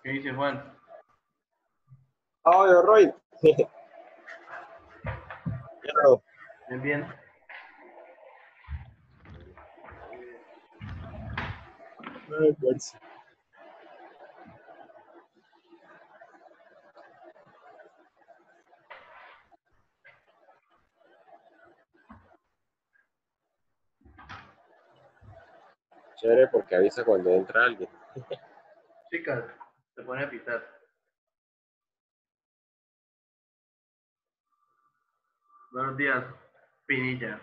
¿Qué dice Juan? Oh, Roy. Claro. Bien, bien. Ay, pues. Chévere porque avisa cuando entra alguien. Chicas, se pone a pitar. Buenos días, Pinilla.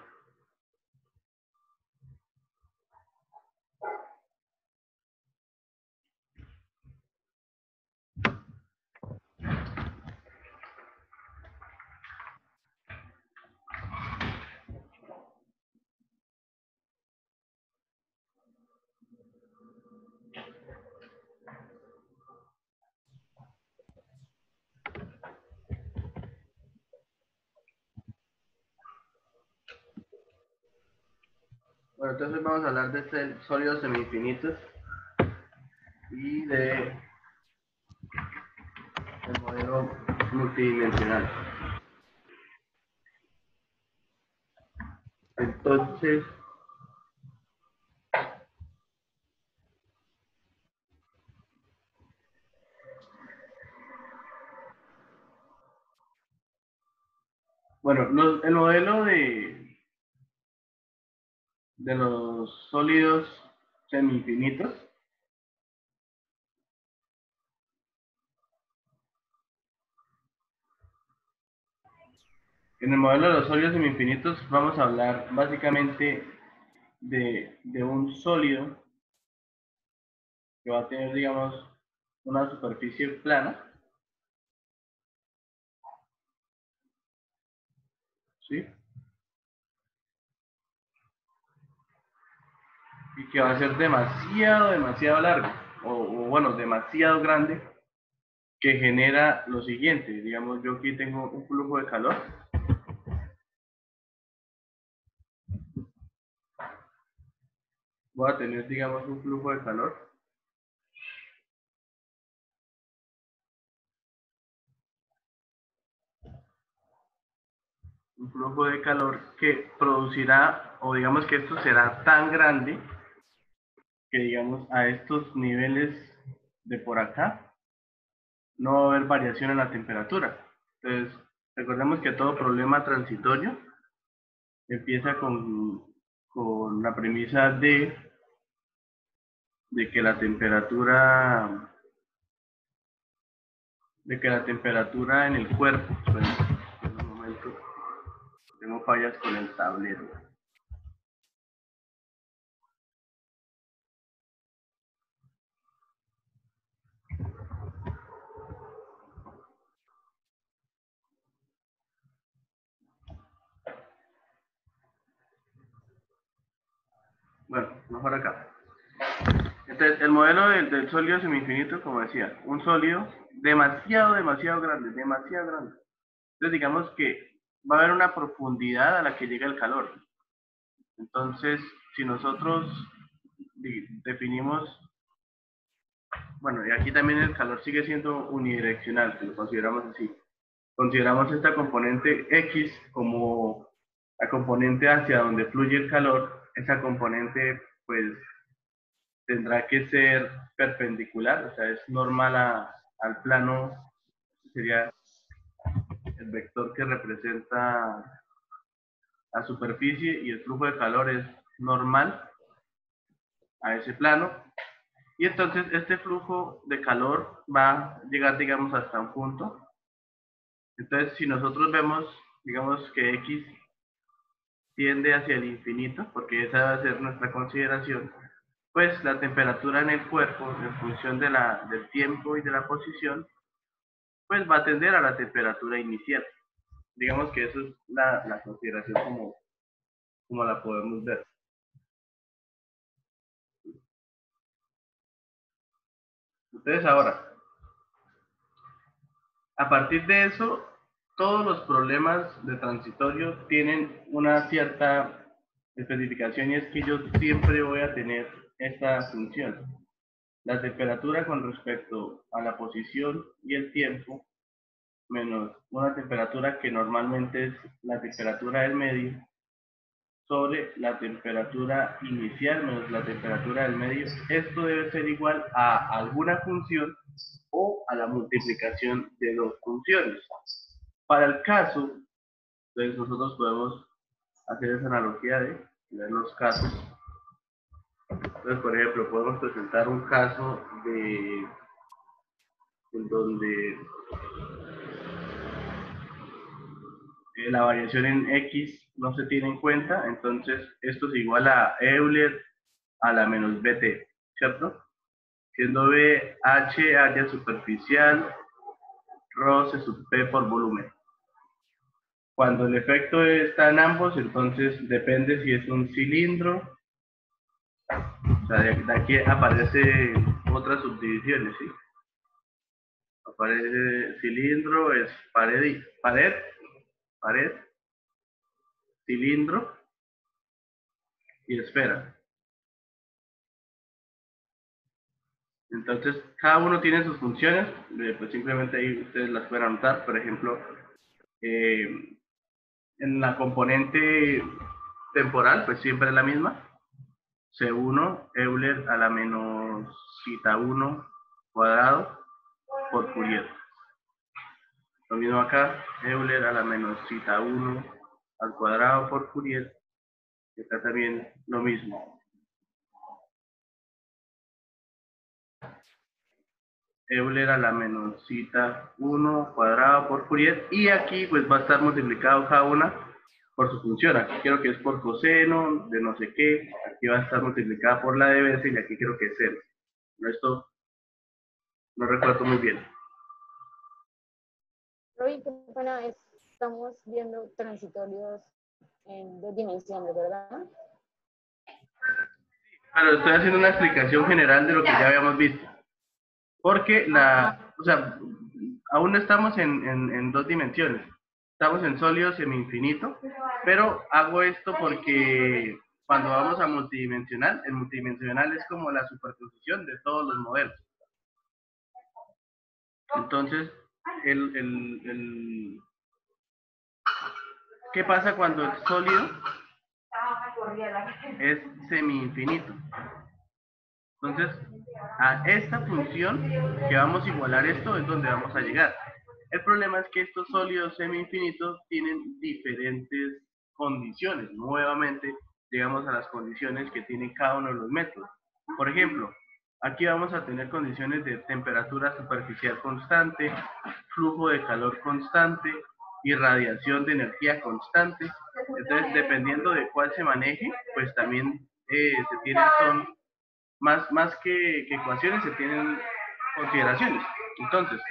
Bueno, entonces vamos a hablar de sólidos semi-infinitos y de el modelo multidimensional. Entonces, bueno, el modelo de los sólidos semi-infinitos. En el modelo de los sólidos semi-infinitos vamos a hablar básicamente de un sólido que va a tener, digamos, una superficie plana, ¿sí? Y que va a ser demasiado largo, o bueno, demasiado grande, que genera lo siguiente. Digamos, yo aquí tengo un flujo de calor. Voy a tener, digamos, un flujo de calor. Un flujo de calor que producirá, o digamos que esto será tan grande, que digamos a estos niveles de por acá, no va a haber variación en la temperatura. Entonces, recordemos que todo problema transitorio empieza con la premisa de que la temperatura en el cuerpo, bueno, en un momento tengo fallas con el tablero. Bueno, mejor acá. Entonces, el modelo del sólido semiinfinito, como decía, un sólido demasiado grande, demasiado grande. Entonces, digamos que va a haber una profundidad a la que llega el calor. Entonces, si nosotros definimos, bueno, y aquí también el calor sigue siendo unidireccional, si lo consideramos así. Consideramos esta componente X como la componente hacia donde fluye el calor. Esa componente, pues, tendrá que ser perpendicular, o sea, es normal al plano, sería el vector que representa la superficie, y el flujo de calor es normal a ese plano. Y entonces este flujo de calor va a llegar, digamos, hasta un punto. Entonces, si nosotros vemos, digamos, que X tiende hacia el infinito, porque esa va a ser nuestra consideración, pues la temperatura en el cuerpo, en función del tiempo y de la posición, pues va a tender a la temperatura inicial. Digamos que eso es la consideración como la podemos ver. Entonces ahora, a partir de eso, todos los problemas de transitorio tienen una cierta especificación, y es que yo siempre voy a tener esta función. la temperatura con respecto a la posición y el tiempo, menos una temperatura que normalmente es la temperatura del medio, sobre la temperatura inicial menos la temperatura del medio. Esto debe ser igual a alguna función o a la multiplicación de dos funciones. Para el caso, entonces nosotros podemos hacer esa analogía de ver los casos. Entonces, por ejemplo, podemos presentar un caso en donde la variación en X no se tiene en cuenta, entonces esto es igual a Euler a la menos BT, ¿cierto? Siendo B, H, área superficial, ρ se sub P por volumen. Cuando el efecto está en ambos, entonces depende si es un cilindro, o sea, de aquí aparecen otras subdivisiones, ¿sí? Aparece cilindro, es pared, cilindro y esfera. Entonces, cada uno tiene sus funciones, pues simplemente ahí ustedes las pueden anotar. Por ejemplo, en la componente temporal, pues siempre es la misma. C1, Euler a la menos zeta 1 cuadrado por Fourier. Lo mismo acá, Euler a la menos zeta 1 al cuadrado por Fourier. Y acá también lo mismo. Euler a la menos zeta 1 cuadrado por Fourier. Y aquí pues va a estar multiplicado cada una por su función. Aquí creo que es por coseno de no sé qué. Aquí va a estar multiplicada por la de veces y aquí creo que es cero. Esto no recuerdo muy bien. Roy, qué pena, estamos viendo transitorios en dos dimensiones, ¿verdad? Pero estoy haciendo una explicación general de lo que ya habíamos visto. Porque o sea, aún no estamos en dos dimensiones. Estamos en sólido semi-infinito, pero hago esto porque cuando vamos a multidimensional, el multidimensional es como la superposición de todos los modelos. Entonces, ¿qué pasa cuando el sólido es semi-infinito? Entonces, a esta función que vamos a igualar esto es donde vamos a llegar. El problema es que estos sólidos semi-infinitos tienen diferentes condiciones. Nuevamente, llegamos a las condiciones que tienen cada uno de los métodos. Por ejemplo, aquí vamos a tener condiciones de temperatura superficial constante, flujo de calor constante, irradiación de energía constante. Entonces, dependiendo de cuál se maneje, pues también se tienen, son más que ecuaciones, se tienen consideraciones. Entonces,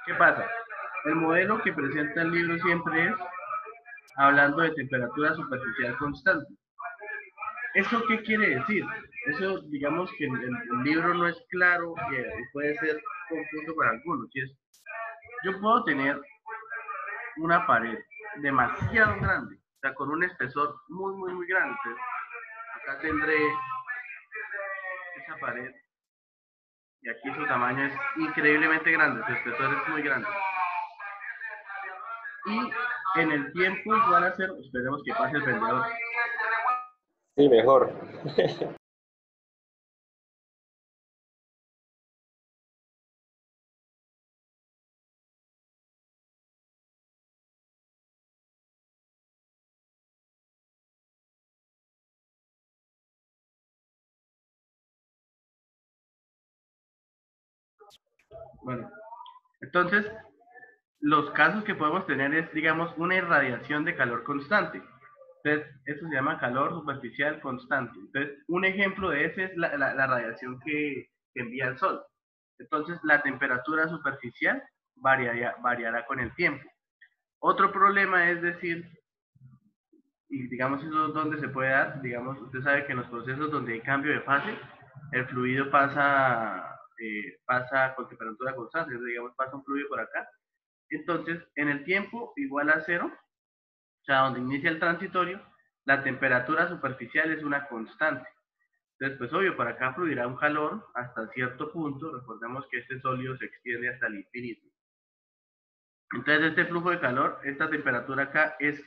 ¿qué pasa? El modelo que presenta el libro siempre es hablando de temperatura superficial constante. ¿Eso qué quiere decir? Eso, digamos que el libro no es claro y puede ser confuso para algunos. Yo puedo tener una pared demasiado grande, o sea, con un espesor muy grande. Entonces, acá tendré esa pared y aquí su tamaño es increíblemente grande, su espesor es muy grande. Y en el tiempo igual a ser, esperemos que pase el vendedor. Sí, mejor. Bueno, entonces, los casos que podemos tener es, digamos, una irradiación de calor constante. Entonces, eso se llama calor superficial constante. Entonces, un ejemplo de ese es la radiación que envía el Sol. Entonces, la temperatura superficial variará con el tiempo. Otro problema es decir, y digamos eso es donde se puede dar, digamos, usted sabe que en los procesos donde hay cambio de fase, el fluido pasa con temperatura constante, entonces, digamos, pasa un fluido por acá. Entonces, en el tiempo igual a cero, o sea, donde inicia el transitorio, la temperatura superficial es una constante. Entonces, pues obvio, para acá fluirá un calor hasta cierto punto. Recordemos que este sólido se extiende hasta el infinito. Entonces, este flujo de calor, esta temperatura acá es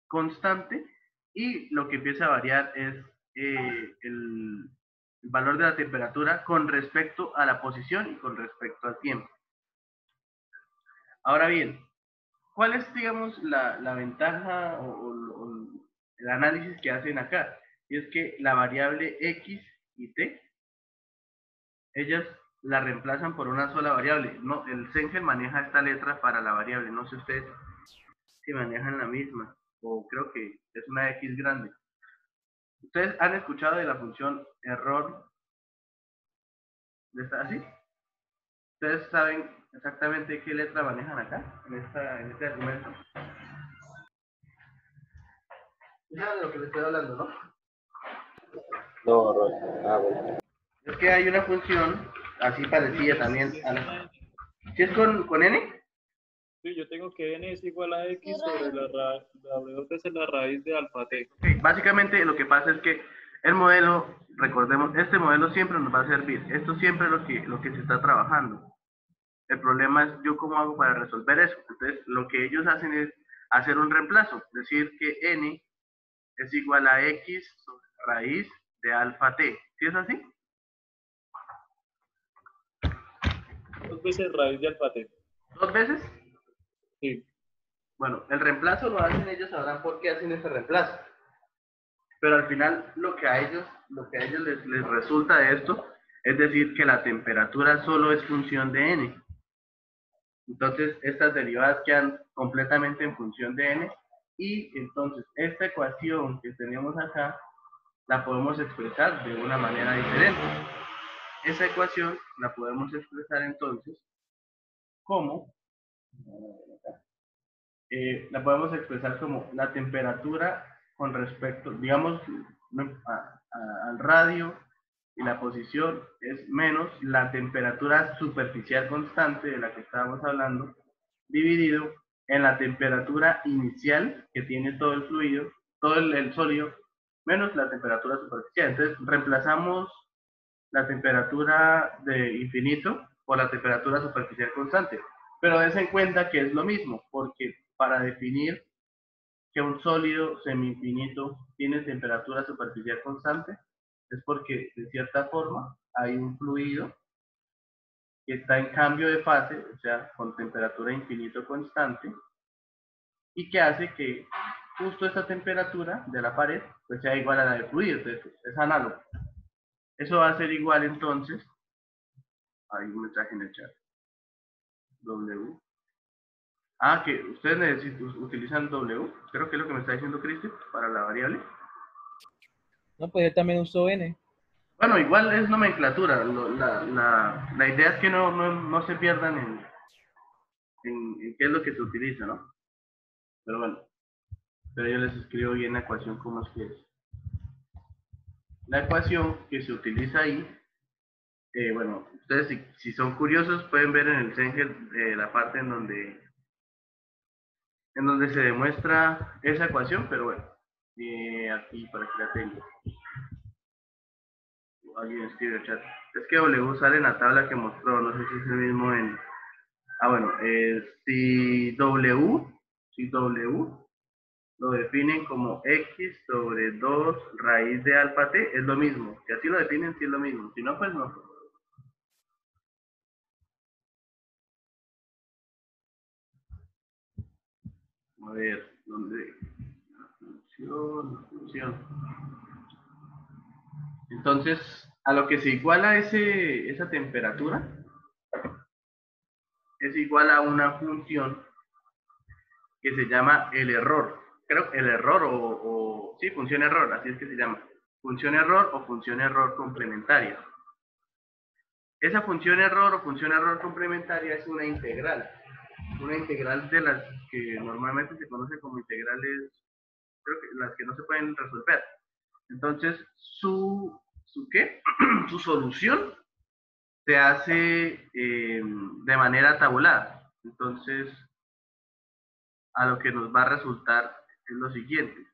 constante y lo que empieza a variar es el valor de la temperatura con respecto a la posición y con respecto al tiempo. Ahora bien, ¿cuál es, digamos, la ventaja o el análisis que hacen acá? Y es que la variable X y T, ellas la reemplazan por una sola variable. No, el Cengel maneja esta letra para la variable. No sé ustedes si manejan la misma, o creo que es una X grande. ¿Ustedes han escuchado de la función error de esta así? ¿Ustedes saben exactamente qué letra manejan acá, en este argumento? ¿Saben de lo que les estoy hablando, no? No, Ron. Ah, bueno. Es que hay una función así parecida también. ¿Sí es con N? Sí, yo tengo que n es igual a x sobre la w es la raíz de alfa t. Okay. Básicamente lo que pasa es que el modelo, recordemos, este modelo siempre nos va a servir. Esto siempre es lo que se está trabajando. El problema es yo cómo hago para resolver eso. Entonces, lo que ellos hacen es hacer un reemplazo, decir que n es igual a x sobre la raíz de alfa t. ¿Sí es así? 2 veces raíz de alfa t. ¿Dos veces? Sí. Bueno, el reemplazo lo hacen ellos, sabrán por qué hacen ese reemplazo. Pero al final lo que a ellos les resulta de esto es decir que la temperatura solo es función de n. Entonces estas derivadas quedan completamente en función de n y entonces esta ecuación que tenemos acá la podemos expresar de una manera diferente. Esa ecuación la podemos expresar entonces como la podemos expresar como la temperatura con respecto, digamos, al radio y la posición es menos la temperatura superficial constante de la que estábamos hablando, dividido en la temperatura inicial que tiene todo el fluido, todo el sólido, menos la temperatura superficial. Entonces, reemplazamos la temperatura de infinito por la temperatura superficial constante. Pero des en cuenta que es lo mismo, porque para definir que un sólido semi-infinito tiene temperatura superficial constante, es porque de cierta forma hay un fluido que está en cambio de fase, o sea, con temperatura infinito constante, y que hace que justo esta temperatura de la pared pues sea igual a la del fluido, entonces es análogo. Eso va a ser igual entonces, hay un mensaje en el chat, W. Ah, que ustedes utilizan W, creo que es lo que me está diciendo Cristian, para la variable. No, pues él también usó N. Bueno, igual es nomenclatura, la idea es que no se pierdan en qué es lo que se utiliza, ¿no? Pero bueno, pero yo les escribo bien la ecuación como es que es. La ecuación que se utiliza ahí, bueno, ustedes si son curiosos pueden ver en el Cengel la parte en donde se demuestra esa ecuación, pero bueno, aquí para que la tengo. Alguien escribe el chat. Es que W sale en la tabla que mostró, no sé si es el mismo en... Ah, bueno, si W lo definen como X sobre 2 raíz de alfa T, es lo mismo. Si así lo definen, sí es lo mismo. Si no, pues no. A ver, ¿dónde? Función. Entonces, a lo que se iguala esa temperatura es igual a una función que se llama el error. Creo que el error sí, función error, así es que se llama. Función error o función error complementaria. Esa función error o función error complementaria es una integral. Una integral de las que normalmente se conoce como integrales, creo que las que no se pueden resolver. Entonces, ¿su qué? Su solución se hace de manera tabulada. Entonces, a lo que nos va a resultar es lo siguiente,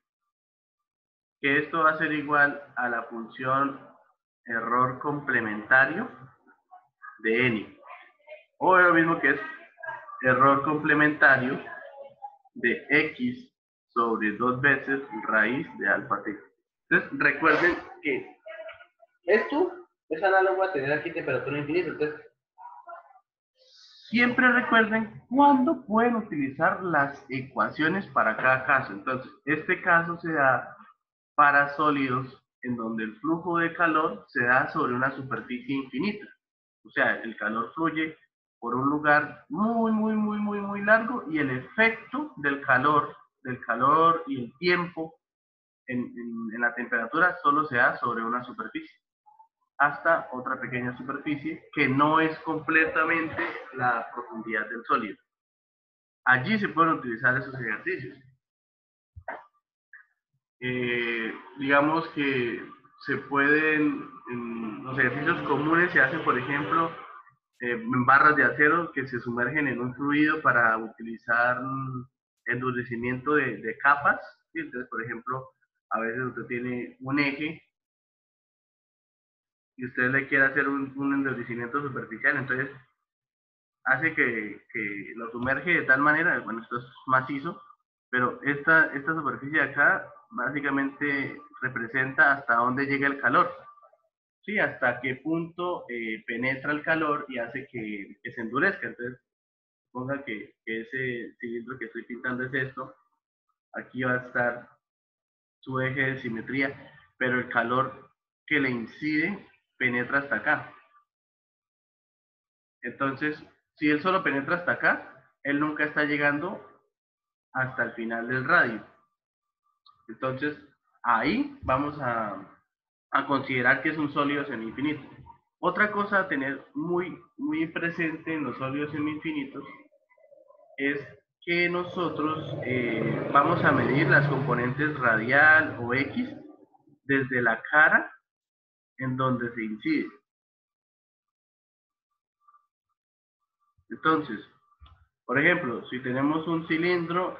que esto va a ser igual a la función error complementario de n. O lo mismo que es error complementario de x sobre 2 veces raíz de alfa t. Entonces, recuerden que esto es análogo a tener aquí temperatura infinita. Entonces, siempre recuerden cuándo pueden utilizar las ecuaciones para cada caso. Entonces, este caso se da para sólidos en donde el flujo de calor se da sobre una superficie infinita. O sea, el calor fluye por un lugar muy largo y el efecto del calor y el tiempo en la temperatura solo se da sobre una superficie, hasta otra pequeña superficie que no es completamente la profundidad del sólido. Allí se pueden utilizar esos ejercicios. Digamos que se pueden, en los ejercicios comunes se hacen, por ejemplo, en barras de acero que se sumergen en un fluido para utilizar endurecimiento de capas. ¿Sí? Entonces, por ejemplo, a veces usted tiene un eje y usted le quiere hacer un endurecimiento superficial, entonces hace que lo sumerge de tal manera, bueno, esto es macizo, pero esta superficie de acá básicamente representa hasta dónde llega el calor, ¿sí? Hasta qué punto penetra el calor y hace que se endurezca. Entonces, ponga que ese cilindro que estoy pintando es esto, aquí va a estar su eje de simetría, pero el calor que le incide penetra hasta acá. Entonces, si él solo penetra hasta acá, él nunca está llegando hasta el final del radio. Entonces, ahí vamos a considerar que es un sólido semi-infinito. Otra cosa a tener muy presente en los sólidos semi-infinitos es que nosotros vamos a medir las componentes radial o X desde la cara en donde se incide. Entonces, por ejemplo, si tenemos un cilindro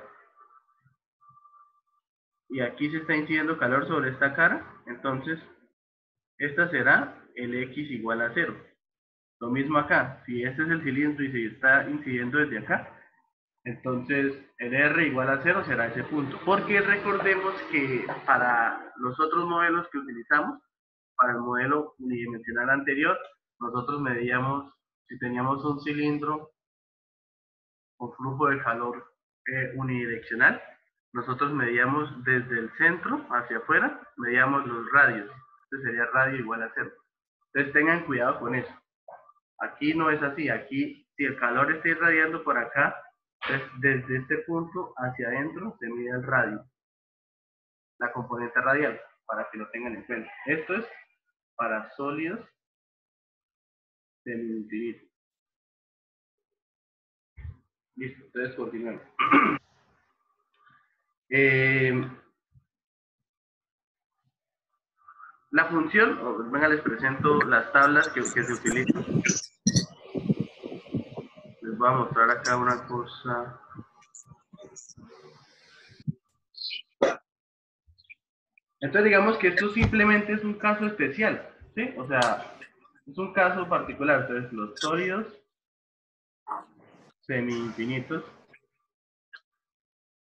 y aquí se está incidiendo calor sobre esta cara, entonces esta será el X igual a 0. Lo mismo acá, si este es el cilindro y se está incidiendo desde acá, entonces el R igual a 0 será ese punto. Porque recordemos que para los otros modelos que utilizamos, para el modelo unidimensional anterior, nosotros medíamos, si teníamos un cilindro con flujo de calor unidireccional, nosotros medíamos desde el centro hacia afuera, medíamos los radios. Entonces sería radio igual a 0. Entonces tengan cuidado con eso. Aquí no es así. Aquí, si el calor está irradiando por acá, desde este punto hacia adentro se mide el radio, la componente radial, para que lo tengan en cuenta. Esto es para sólidos semi-infinitos. Listo, entonces continuemos. La función, venga, les presento las tablas que se utilizan. Les voy a mostrar acá una cosa. Entonces digamos que esto simplemente es un caso especial, ¿sí? O sea, es un caso particular. Entonces los sólidos semi-infinitos.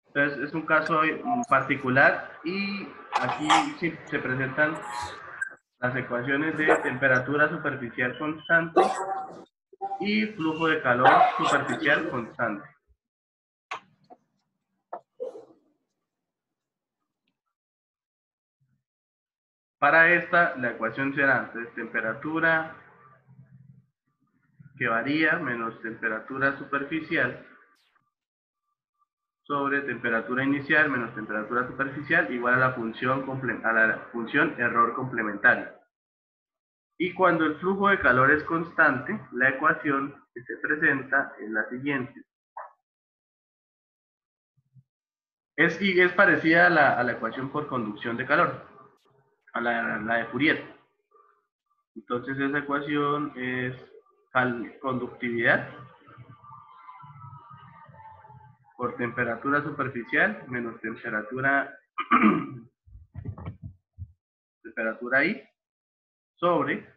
Entonces es un caso particular y aquí sí se presentan las ecuaciones de temperatura superficial constante y flujo de calor superficial constante. Para esta, la ecuación será entonces temperatura que varía menos temperatura superficial sobre temperatura inicial menos temperatura superficial igual a la función error complementario. Y cuando el flujo de calor es constante, la ecuación que se presenta es la siguiente. Es parecida a la ecuación por conducción de calor, a la de Fourier. Entonces esa ecuación es conductividad por temperatura superficial menos temperatura I sobre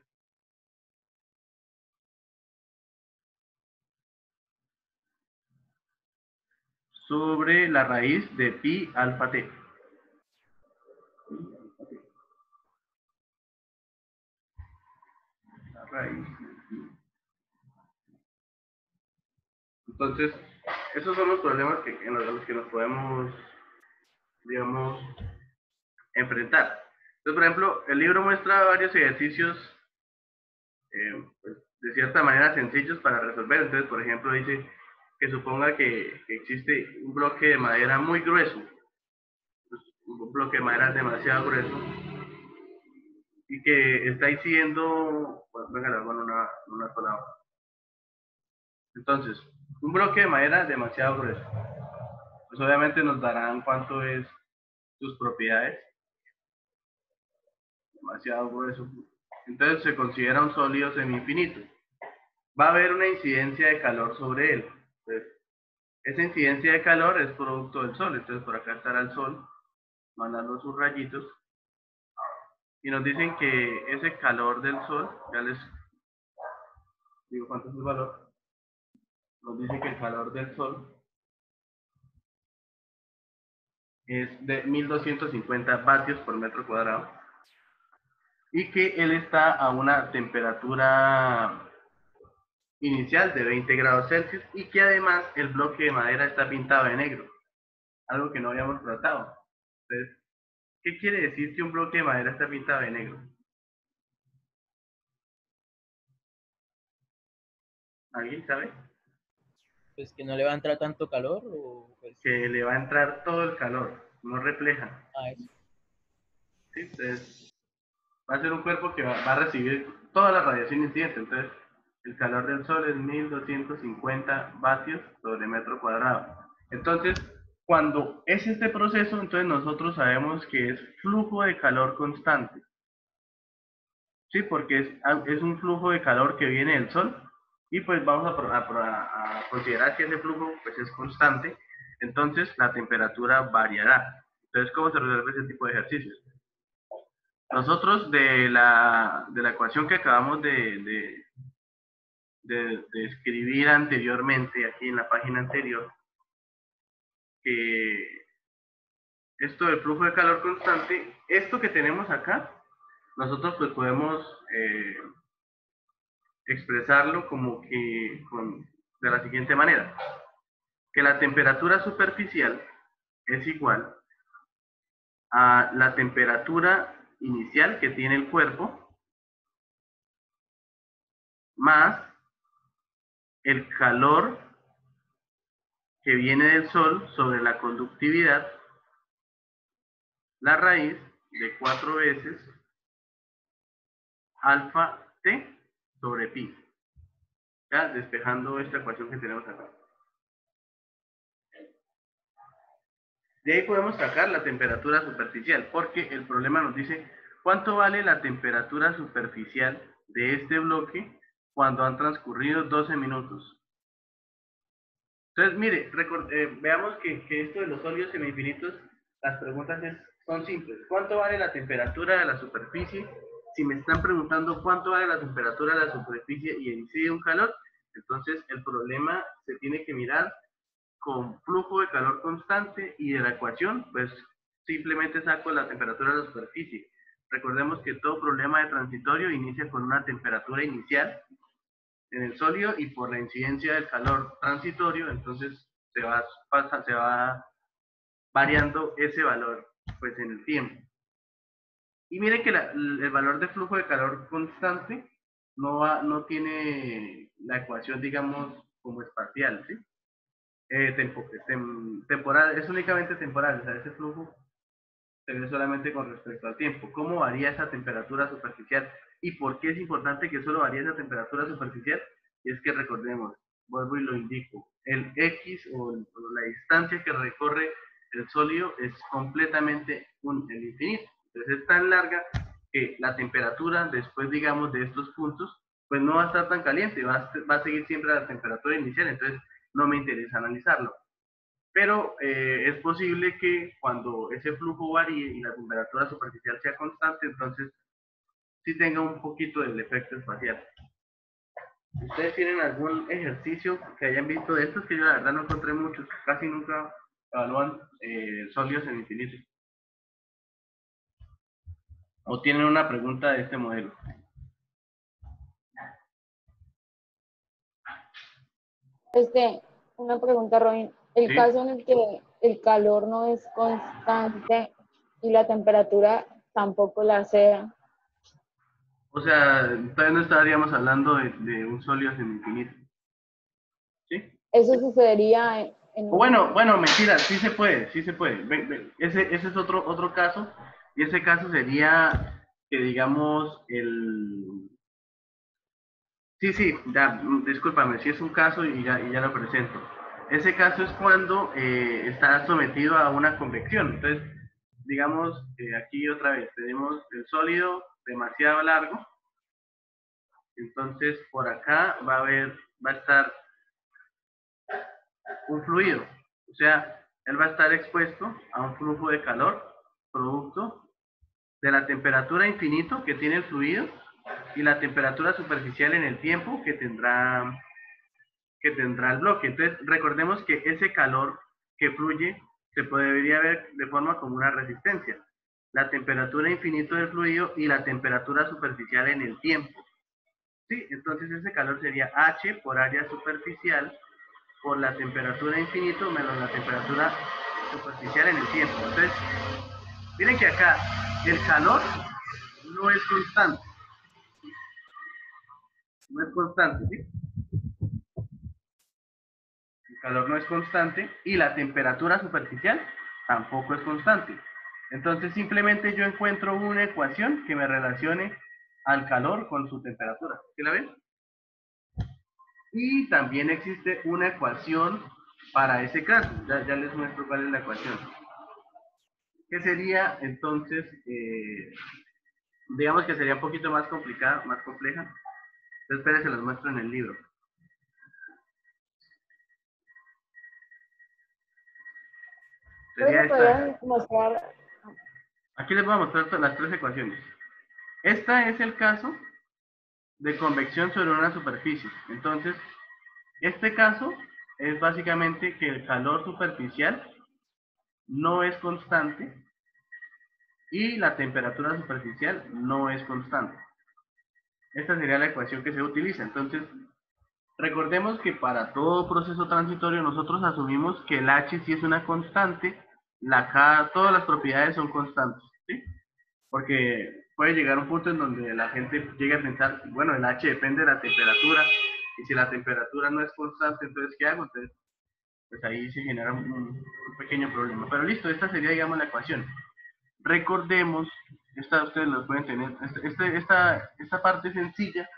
la raíz de pi alfa t. La raíz de pi. Entonces, esos son los problemas en los que nos podemos, digamos, enfrentar. Entonces, por ejemplo, el libro muestra varios ejercicios pues, de cierta manera sencillos para resolver. Entonces, por ejemplo, dice que suponga que existe un bloque de madera muy grueso, pues, un bloque de madera demasiado grueso, y que está incidiendo, bueno, venga, lo hago en una sola hoja. Entonces, un bloque de madera demasiado grueso. Pues obviamente nos darán cuánto es sus propiedades. Demasiado grueso. Entonces se considera un sólido semi-infinito. Va a haber una incidencia de calor sobre él. Entonces, esa incidencia de calor es producto del sol. Entonces por acá estará el sol mandando sus rayitos. Y nos dicen que ese calor del sol, ya les digo cuánto es el valor. Nos dice que el calor del sol es de 1250 vatios por metro cuadrado. Y que él está a una temperatura inicial de 20 grados Celsius y que además el bloque de madera está pintado de negro, algo que no habíamos tratado. Entonces, ¿qué quiere decir que un bloque de madera está pintado de negro? ¿Alguien sabe? Pues que no le va a entrar tanto calor o pues... Que le va a entrar todo el calor, no refleja. Eso. ¿Sí? Entonces, va a ser un cuerpo que va a recibir toda la radiación incidente. Entonces, el calor del sol es 1250 vatios sobre metro cuadrado. Entonces, cuando es este proceso, entonces nosotros sabemos que es flujo de calor constante. Sí, porque es un flujo de calor que viene del sol y pues vamos a considerar que ese flujo pues es constante, entonces la temperatura variará. Entonces, ¿cómo se resuelve ese tipo de ejercicios? Nosotros de la ecuación que acabamos de escribir anteriormente, aquí en la página anterior, que esto del flujo de calor constante, esto que tenemos acá, nosotros pues podemos expresarlo como que de la siguiente manera, que la temperatura superficial es igual a la temperatura inicial que tiene el cuerpo más el calor que viene del sol sobre la conductividad, la raíz de 4 veces alfa t sobre pi. Ya despejando esta ecuación que tenemos acá. De ahí podemos sacar la temperatura superficial, porque el problema nos dice cuánto vale la temperatura superficial de este bloque cuando han transcurrido 12 minutos. Entonces, mire, veamos que esto de los sólidos semi-infinitos, las preguntas son simples. ¿Cuánto vale la temperatura de la superficie? Si me están preguntando cuánto vale la temperatura de la superficie y incide un calor, entonces el problema se tiene que mirar con flujo de calor constante y de la ecuación, pues simplemente saco la temperatura de la superficie. Recordemos que todo problema de transitorio inicia con una temperatura inicial en el sólido y por la incidencia del calor transitorio, entonces se va variando ese valor pues en el tiempo. Y miren que el valor de flujo de calor constante no tiene la ecuación, digamos, como espacial, ¿sí? Temporal, es únicamente temporal, o sea, ese flujo se ve solamente con respecto al tiempo. ¿Cómo varía esa temperatura superficial? ¿Y por qué es importante que solo varíe esa temperatura superficial? Y es que recordemos, vuelvo y lo indico, el X o la distancia que recorre el sólido es completamente el infinito. Entonces es tan larga que la temperatura después, digamos, de estos puntos, pues no va a estar tan caliente, va a seguir siempre a la temperatura inicial, entonces no me interesa analizarlo. Pero es posible que cuando ese flujo varíe y la temperatura superficial sea constante, entonces sí tenga un poquito del efecto espacial. ¿Ustedes tienen algún ejercicio que hayan visto de estos? Que yo la verdad no encontré muchos, casi nunca evalúan sólidos en infinito. ¿O tienen una pregunta de este modelo? Una pregunta, Robin. El ¿Sí? caso en el que el calor no es constante y la temperatura tampoco la sea, O sea, todavía no estaríamos hablando de un sólido semi-infinito. ¿Sí? eso sucedería en O bueno, un... mentira, sí se puede, sí se puede. Ese es otro caso, y ese caso sería que digamos Sí, sí, ya, discúlpame, si es un caso y ya lo presento. Ese caso es cuando está sometido a una convección. Entonces, digamos, aquí otra vez tenemos el sólido demasiado largo. Entonces, por acá va a estar un fluido. O sea, él va a estar expuesto a un flujo de calor producto de la temperatura infinito que tiene el fluido y la temperatura superficial en el tiempo que tendrá el bloque. Entonces, recordemos que ese calor que fluye se debería ver de forma como una resistencia. La temperatura infinito del fluido y la temperatura superficial en el tiempo. Sí, entonces ese calor sería H por área superficial por la temperatura infinito menos la temperatura superficial en el tiempo. Entonces, miren que acá el calor no es constante. No es constante, ¿sí? El calor no es constante y la temperatura superficial tampoco es constante. Entonces simplemente yo encuentro una ecuación que me relacione al calor con su temperatura. ¿Sí la ven? Y también existe una ecuación para ese caso. Ya les muestro cuál es la ecuación. Que sería entonces, digamos que sería un poquito más complicada, más compleja. Entonces, esperen, se los muestro en el libro. ¿Puedes Sería me esta. podrías mostrar? Aquí les voy a mostrar las tres ecuaciones. Esta es el caso de convección sobre una superficie. Entonces, este caso es básicamente que el calor superficial no es constante y la temperatura superficial no es constante. Esta sería la ecuación que se utiliza. Entonces, recordemos que para todo proceso transitorio nosotros asumimos que el H sí es una constante, la K, todas las propiedades son constantes, ¿sí? Porque puede llegar un punto en donde la gente llegue a pensar, bueno, el H depende de la temperatura, y si la temperatura no es constante, entonces, ¿qué hago? Entonces, pues ahí se genera un pequeño problema. Pero listo, esta sería, digamos, la ecuación. Recordemos, esta ustedes lo pueden tener, esta parte es sencilla,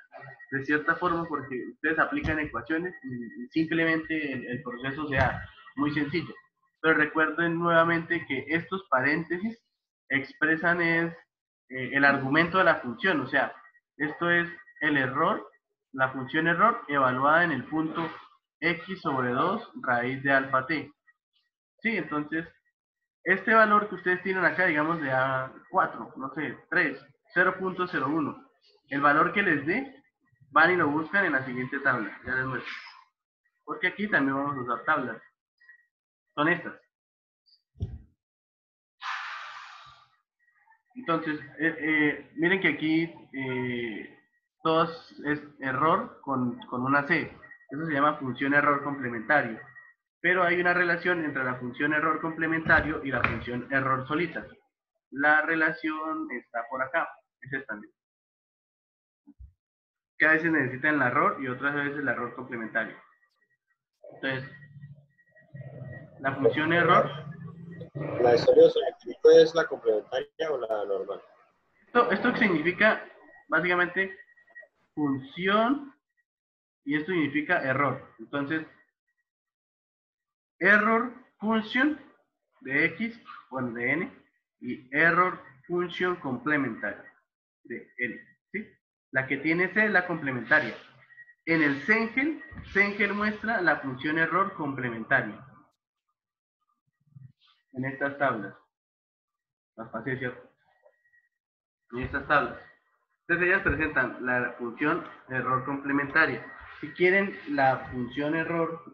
de cierta forma, porque ustedes aplican ecuaciones y simplemente el proceso sea muy sencillo. Pero recuerden nuevamente que estos paréntesis expresan el argumento de la función, o sea, esto es el error, la función error evaluada en el punto x sobre 2 raíz de alfa t. Sí, entonces, este valor que ustedes tienen acá, digamos de A4, no sé, 3, 0.01, el valor que les dé, van y lo buscan en la siguiente tabla. Ya les muestro. Porque aquí también vamos a usar tablas. Son estas. Entonces, miren que aquí todo es error con una C. Eso se llama función error complementario. Pero hay una relación entre la función error complementario y la función error solita. La relación está por acá. Es esta misma. Que a veces necesitan el error y otras veces el error complementario. Entonces, la función error, ¿La de sólido semi-infinito es la complementaria o la normal? esto significa básicamente función y esto significa error. Entonces, error function de x, bueno, de n, y error function complementaria de n, ¿sí? La que tiene C es la complementaria. En el Cengel muestra la función error complementaria. En estas tablas. Las pasé, ¿cierto? En estas tablas. Entonces ellas presentan la función error complementaria. Si quieren la función error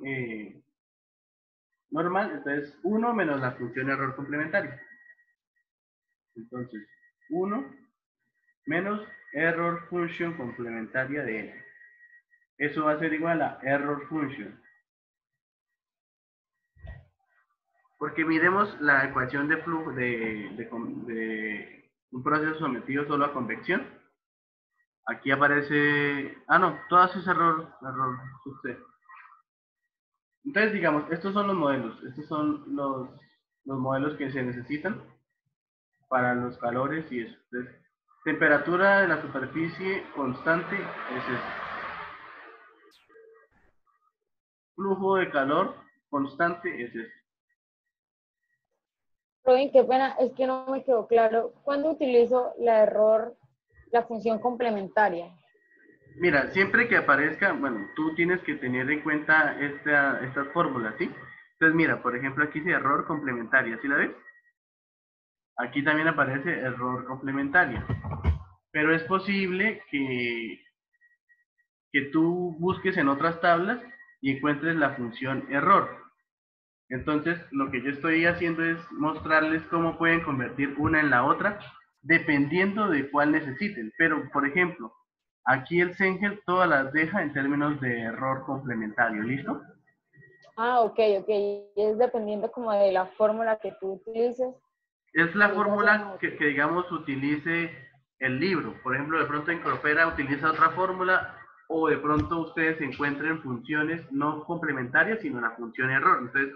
normal, entonces 1 menos la función error complementaria. Entonces, 1 menos error function complementaria de n. Eso va a ser igual a error function. Porque miremos la ecuación de flujo de un proceso sometido solo a convección. Aquí aparece, no, todo eso es error sub C. Entonces, digamos, estos son los modelos. Estos son los modelos que se necesitan para los calores y eso. Entonces, temperatura de la superficie constante es esto. Flujo de calor constante es esto. Robin, qué pena, es que no me quedó claro. ¿Cuándo utilizo la función complementaria? Mira, siempre que aparezca, bueno, tú tienes que tener en cuenta estas fórmulas, ¿sí? Entonces, mira, por ejemplo, aquí dice error complementaria, ¿sí la ves? Aquí también aparece error complementaria. Pero es posible que tú busques en otras tablas y encuentres la función error. Entonces, lo que yo estoy haciendo es mostrarles cómo pueden convertir una en la otra, dependiendo de cuál necesiten. Pero, por ejemplo, aquí el Sengel todas las deja en términos de error complementario, ¿listo? Ok. Es dependiendo como de la fórmula que tú utilices. Es la fórmula que, digamos, utilice el libro. Por ejemplo, de pronto en Cropera utiliza otra fórmula, o de pronto ustedes encuentren funciones no complementarias, sino la función error. Entonces,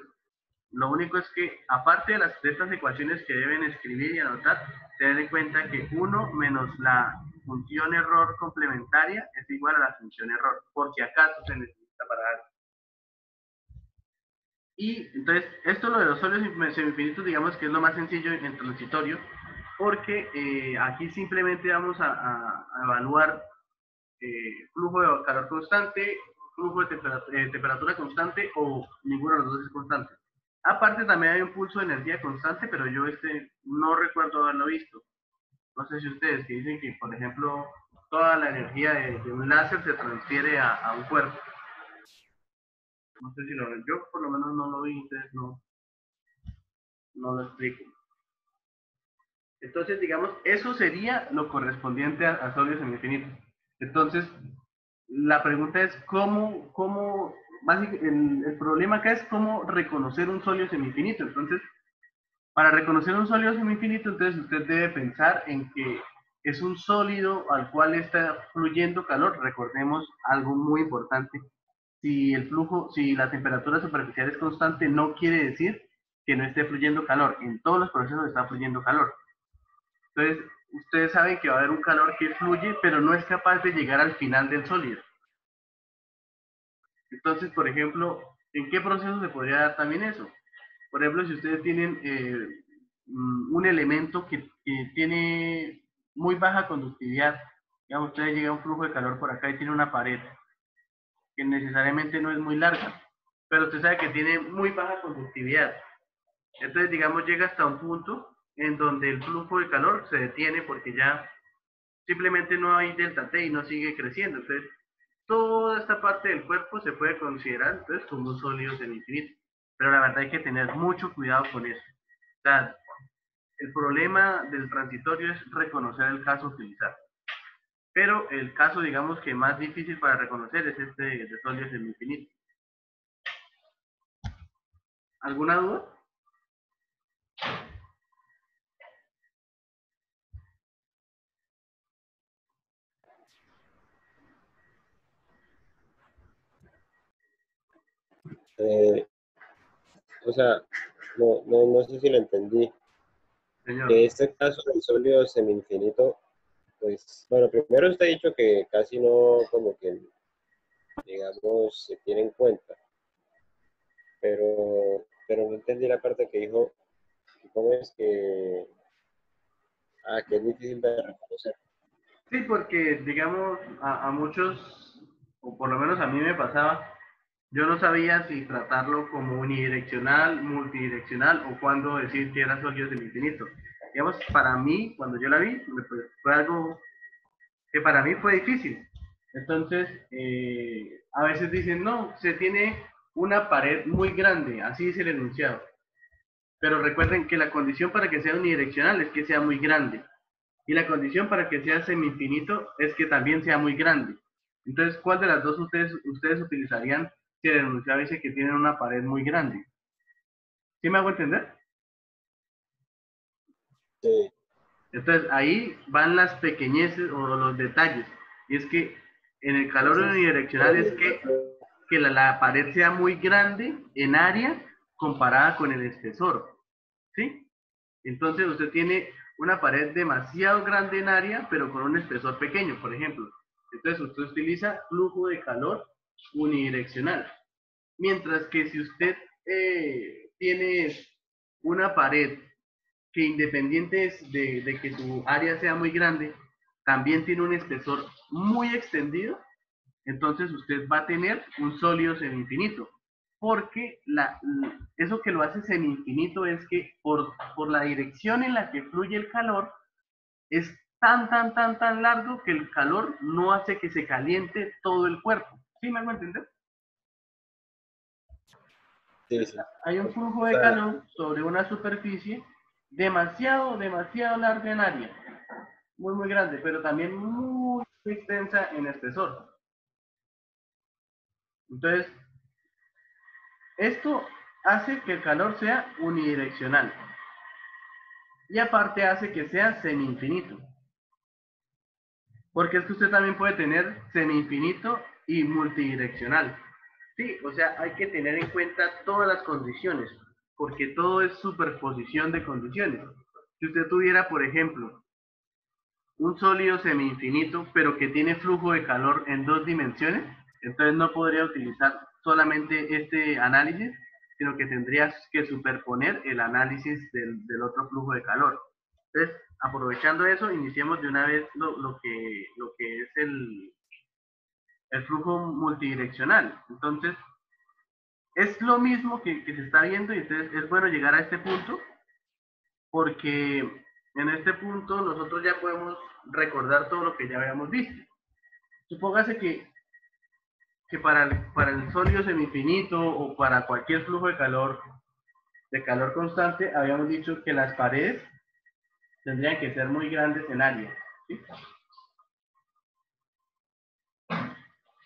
lo único es que, aparte de estas ecuaciones que deben escribir y anotar, tener en cuenta que 1 menos la función error complementaria es igual a la función error, por si acaso se necesita para algo. Y entonces, esto lo de los sólidos semifinitos, digamos que es lo más sencillo en transitorio, porque aquí simplemente vamos a evaluar flujo de calor constante, flujo de temperatura constante o ninguno de los dos es constante. Aparte también hay un pulso de energía constante, pero yo no recuerdo haberlo visto. No sé si ustedes que dicen que, por ejemplo, toda la energía de un láser se transfiere a un cuerpo. No sé si lo ven. Yo por lo menos no lo vi, entonces no lo explico. Entonces, digamos, eso sería lo correspondiente a sólidos semifinitos. Entonces, la pregunta es el problema acá es cómo reconocer un sólido semifinito. Entonces, para reconocer un sólido semifinito, entonces usted debe pensar en que es un sólido al cual está fluyendo calor. Recordemos algo muy importante. Si la temperatura superficial es constante, no quiere decir que no esté fluyendo calor. En todos los procesos está fluyendo calor. Entonces, ustedes saben que va a haber un calor que fluye, pero no es capaz de llegar al final del sólido. Entonces, por ejemplo, ¿en qué proceso se podría dar también eso? Por ejemplo, si ustedes tienen un elemento que tiene muy baja conductividad, digamos, ustedes llega un flujo de calor por acá y tiene una pared que necesariamente no es muy larga, pero usted sabe que tiene muy baja conductividad. Entonces, digamos, llega hasta un punto en donde el flujo de calor se detiene porque ya simplemente no hay delta T y no sigue creciendo. Entonces, toda esta parte del cuerpo se puede considerar entonces como un sólido semi-infinito. Pero la verdad hay que tener mucho cuidado con eso. O sea, el problema del transitorio es reconocer el caso a utilizar. Pero el caso, digamos, que más difícil para reconocer es este de sólido semi-infinito. ¿Alguna duda? O sea, no sé si lo entendí. Señor. En este caso del sólido semi-infinito, pues, bueno, primero usted ha dicho que casi no, como que, digamos, se tiene en cuenta, pero no entendí la parte que dijo, cómo es que es difícil de reconocer. Sí, porque, digamos, a muchos, o por lo menos a mí me pasaba, yo no sabía si tratarlo como unidireccional, multidireccional o cuándo decir que era sólido semi-infinito. Digamos, para mí, cuando yo la vi, fue algo que para mí fue difícil. Entonces, a veces dicen, no, se tiene una pared muy grande, así es el enunciado. Pero recuerden que la condición para que sea unidireccional es que sea muy grande. Y la condición para que sea semi-infinito es que también sea muy grande. Entonces, ¿cuál de las dos ustedes utilizarían si el enunciado dice que tienen una pared muy grande? ¿Sí me hago entender? Sí, Entonces, ahí van las pequeñeces o los detalles. Y es que en el calor entonces, unidireccional es que la pared sea muy grande en área comparada con el espesor. ¿Sí? Entonces, usted tiene una pared demasiado grande en área, pero con un espesor pequeño, por ejemplo. Entonces, usted utiliza flujo de calor unidireccional. Mientras que si usted tiene una pared que independiente de que tu área sea muy grande, también tiene un espesor muy extendido, entonces usted va a tener un sólido semi-infinito. Porque eso que lo hace semi-infinito es que por la dirección en la que fluye el calor, es tan largo que el calor no hace que se caliente todo el cuerpo. ¿Sí me hago entender? sí, sí. Hay un flujo O de sea, calor sobre una superficie demasiado larga en área, muy grande, pero también muy extensa en espesor. Entonces, esto hace que el calor sea unidireccional y aparte hace que sea semi-infinito. Porque es que usted también puede tener semi-infinito y multidireccional. Sí, o sea, hay que tener en cuenta todas las condiciones, porque todo es superposición de condiciones. Si usted tuviera, por ejemplo, un sólido semi-infinito, pero que tiene flujo de calor en dos dimensiones, entonces no podría utilizar solamente este análisis, sino que tendrías que superponer el análisis del otro flujo de calor. Entonces, aprovechando eso, iniciemos de una vez lo que es el flujo multidireccional. Entonces, es lo mismo que se está viendo y entonces es bueno llegar a este punto porque en este punto nosotros ya podemos recordar todo lo que ya habíamos visto. Supóngase que para el sólido semifinito o para cualquier flujo de calor constante, habíamos dicho que las paredes tendrían que ser muy grandes en área, ¿sí?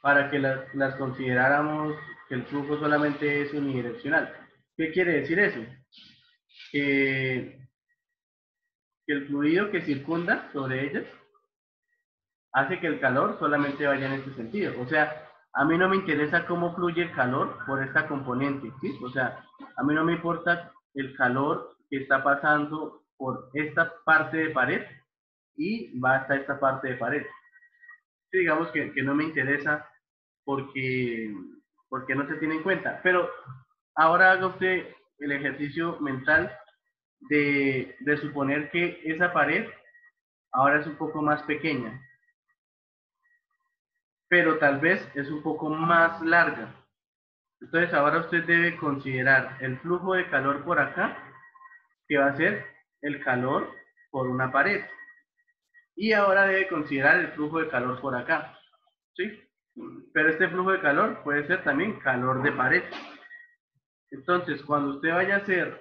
Para que las consideráramos que el flujo solamente es unidireccional. ¿Qué quiere decir eso? Que, que el fluido que circunda sobre ellas hace que el calor solamente vaya en este sentido. O sea, a mí no me interesa cómo fluye el calor por esta componente, ¿sí? O sea, a mí no me importa el calor que está pasando por esta parte de pared y va hasta esta parte de pared. Sí, digamos que no me interesa porque, porque no se tiene en cuenta. Pero ahora haga usted el ejercicio mental de suponer que esa pared ahora es un poco más pequeña, pero tal vez es un poco más larga. Entonces ahora usted debe considerar el flujo de calor por acá, que va a ser el calor por una pared. Y ahora debe considerar el flujo de calor por acá, ¿sí? Pero este flujo de calor puede ser también calor de pared. Entonces, cuando usted vaya a hacer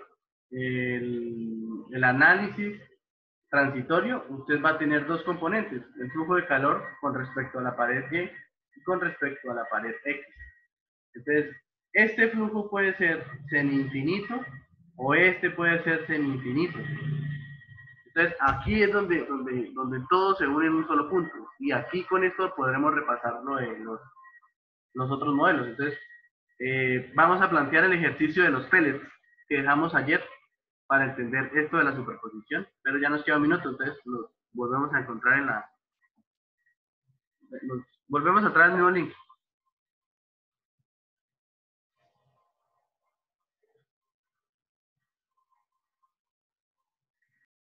el análisis transitorio, usted va a tener dos componentes, el flujo de calor con respecto a la pared Y y con respecto a la pared X. Entonces, este flujo puede ser semi-infinito o este puede ser semi-infinito. Entonces, aquí es donde todo se une en un solo punto. Y aquí con esto podremos repasar lo de los otros modelos. Entonces, vamos a plantear el ejercicio de los pellets que dejamos ayer para entender esto de la superposición. Pero ya nos queda un minuto, entonces los volvemos a encontrar en la... Volvemos a traer el mismo link.